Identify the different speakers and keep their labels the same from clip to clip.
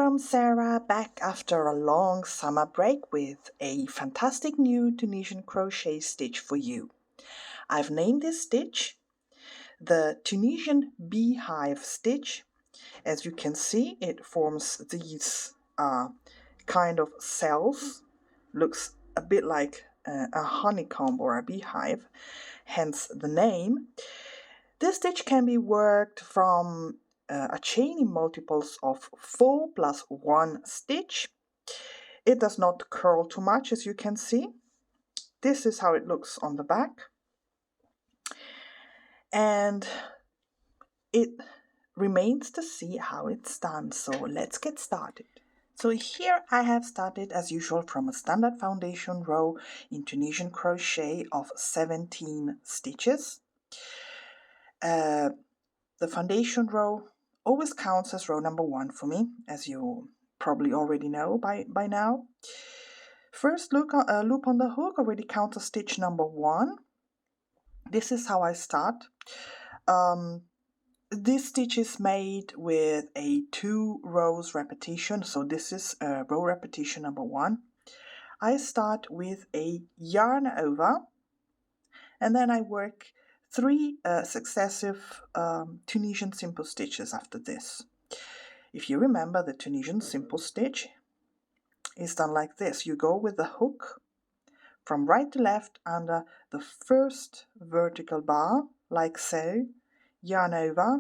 Speaker 1: Hookloopsarah, back after a long summer break with a fantastic new Tunisian crochet stitch for you. I've named this stitch the Tunisian Beehive Stitch. As you can see, it forms these kind of cells. Looks a bit like a honeycomb or a beehive, hence the name. This stitch can be worked from a chain in multiples of 4 plus 1 stitch. It does not curl too much, as you can see. This is how it looks on the back. And it remains to see how it's done, so let's get started. So here I have started as usual from a standard foundation row in Tunisian crochet of 17 stitches. The foundation row always counts as row number 1 for me, as you probably already know by now. First loop on the hook already counts as stitch number 1. This is how I start. This stitch is made with a 2 rows repetition, so this is row repetition number 1. I start with a yarn over, and then I work 3 successive Tunisian simple stitches after this. If you remember, the Tunisian simple stitch is done like this. You go with the hook from right to left under the first vertical bar, like so, yarn over,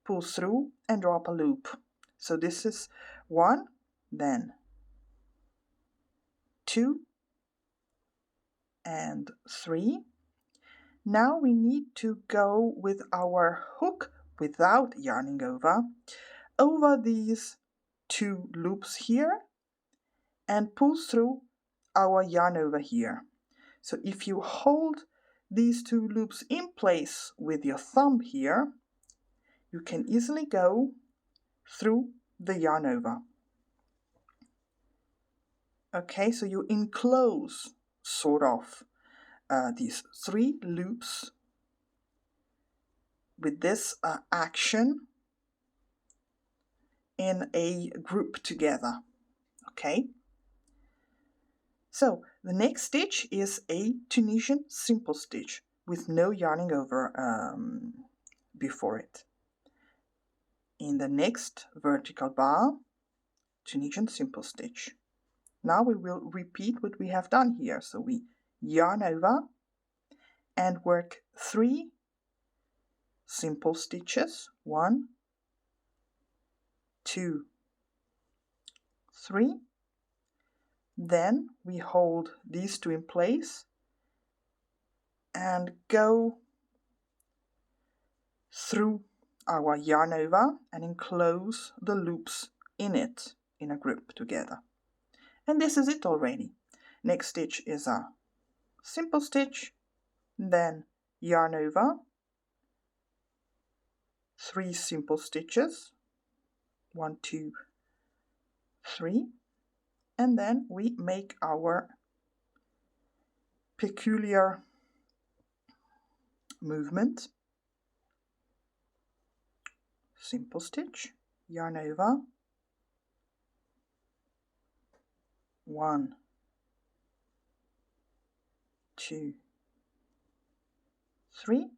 Speaker 1: pull through and drop a loop. So this is 1, then 2 and 3. Now we need to go with our hook without yarning over these 2 loops here and pull through our yarn over here. So if you hold these 2 loops in place with your thumb here, you can easily go through the yarn over. Okay, so you enclose sort of these 3 loops with this action in a group together. Okay, so the next stitch is a Tunisian simple stitch with no yarning over before it. In the next vertical bar, Tunisian simple stitch. Now we will repeat what we have done here. So we yarn over and work 3 simple stitches, 1, 2, 3. Then we hold these 2 in place and go through our yarn over and enclose the loops in it in a group together. And this is it already. Next stitch is a simple stitch, then yarn over, 3 simple stitches, 1, 2, 3, and then we make our peculiar movement. Simple stitch, yarn over, 1, 2, 3,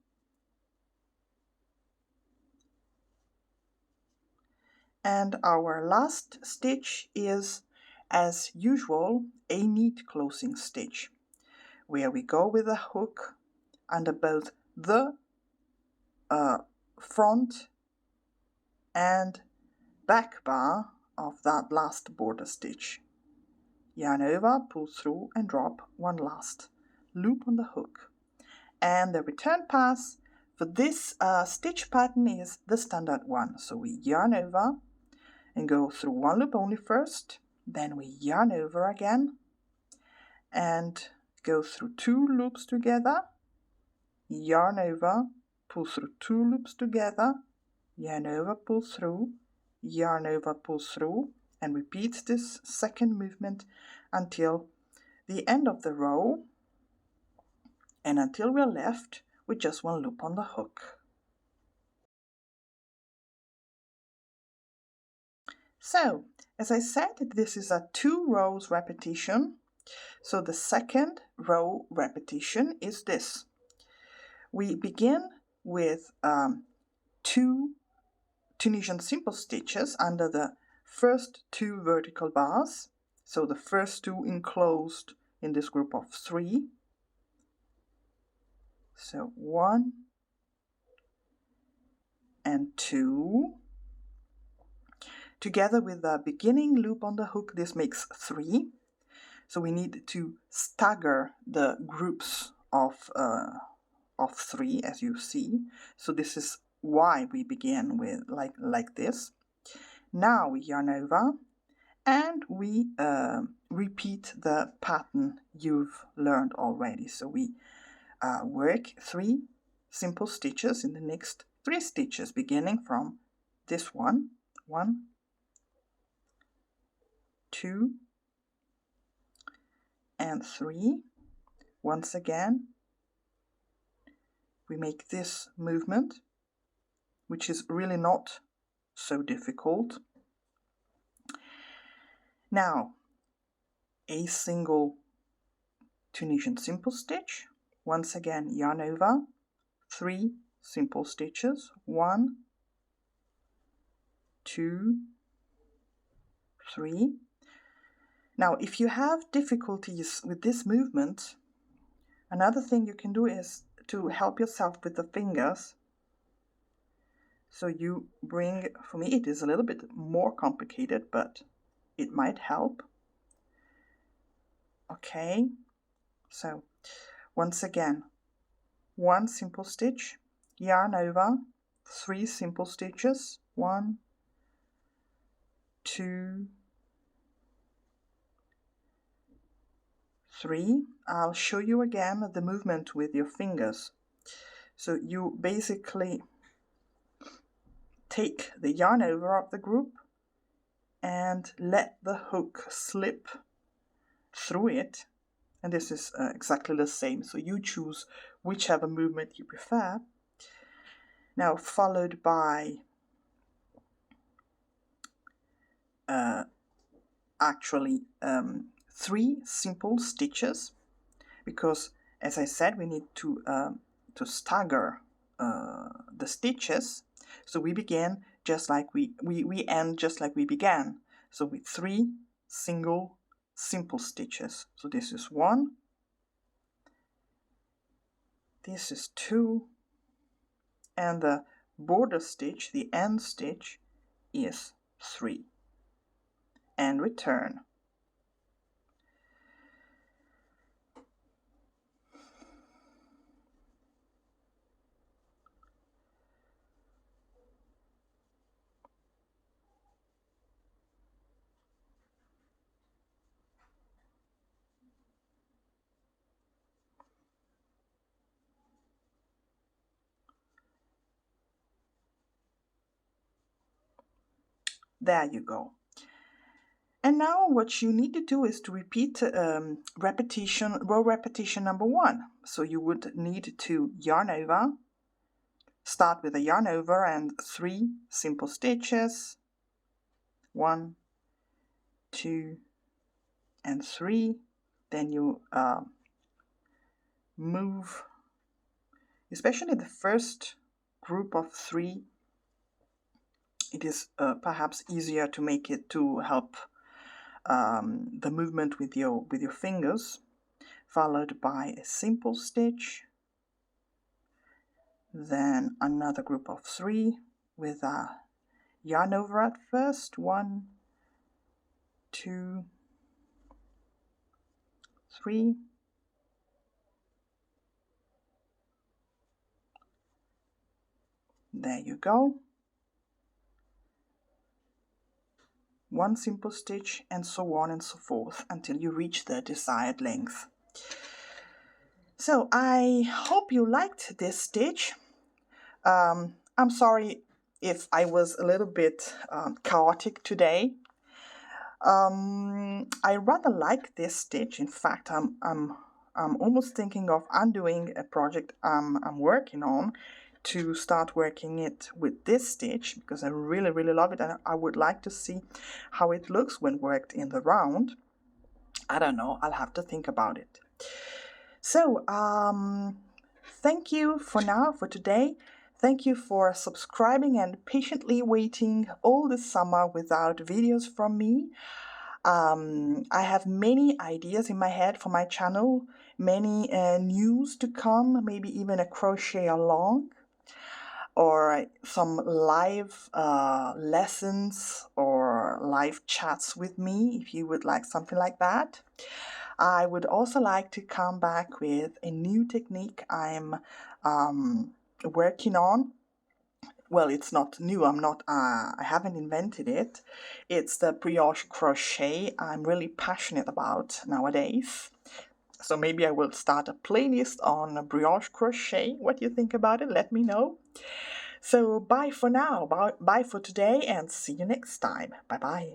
Speaker 1: and our last stitch is, as usual, a neat closing stitch, where we go with a hook under both the front and back bar of that last border stitch. Yarn over, pull through and drop 1 last loop on the hook. And the return pass for this stitch pattern is the standard one. So we yarn over and go through 1 loop only first, then we yarn over again and go through 2 loops together, yarn over, pull through 2 loops together, yarn over, pull through, yarn over, pull through, and repeat this second movement until the end of the row and until we're left with just 1 loop on the hook. So As I said, this is a 2 rows repetition. So the second row repetition is this. We begin with 2 Tunisian simple stitches under the first 2 vertical bars. So the first 2 enclosed in this group of 3. So 1 and 2. Together with the beginning loop on the hook, this makes 3. So we need to stagger the groups of 3, as you see. So this is why we begin with like this. Now we yarn over and we repeat the pattern you've learned already. So we work 3 simple stitches in the next 3 stitches, beginning from this one. 1, 2, and 3. Once again, we make this movement, which is really not so difficult. Now, a single Tunisian simple stitch. Once again, yarn over, 3 simple stitches. 1, 2, 3. Now, if you have difficulties with this movement, another thing you can do is to help yourself with the fingers. So you bring, for me it is a little bit more complicated, but it might help. Okay, so once again, 1 simple stitch, yarn over, 3 simple stitches, 1, 2, 3. I'll show you again the movement with your fingers. So you basically take the yarn over of the group and let the hook slip through it, and this is exactly the same, so you choose whichever movement you prefer. Now followed by actually 3 simple stitches, because as I said, we need to stagger the stitches. So we begin just like we end just like we began. So with 3 single simple stitches. So this is 1, this is 2, and the border stitch, the end stitch, is 3. And return. There you go. And now what you need to do is to repeat row repetition number 1. So you would need to yarn over, start with a yarn over and 3 simple stitches, 1, 2, and 3. Then you move, especially the first group of 3. It is perhaps easier to make it to help the movement with your fingers, followed by a simple stitch, then another group of 3 with a yarn over at first, 1, 2, 3, there you go, 1 simple stitch, and so on and so forth until you reach the desired length. So I hope you liked this stitch. I'm sorry if I was a little bit chaotic today. I rather like this stitch. In fact, I'm almost thinking of undoing a project I'm working on to start working it with this stitch because I really, really love it, and I would like to see how it looks when worked in the round. I don't know, I'll have to think about it. So, thank you for now, for today. Thank you for subscribing and patiently waiting all this summer without videos from me. I have many ideas in my head for my channel, many news to come, maybe even a crochet along, or some live lessons or live chats with me if you would like something like that. I would also like to come back with a new technique I'm working on. Well, it's not new, I haven't invented it. It's the brioche crochet I'm really passionate about nowadays. So maybe I will start a playlist on brioche crochet. What do you think about it? Let me know. So bye for now, bye for today, and see you next time. Bye bye.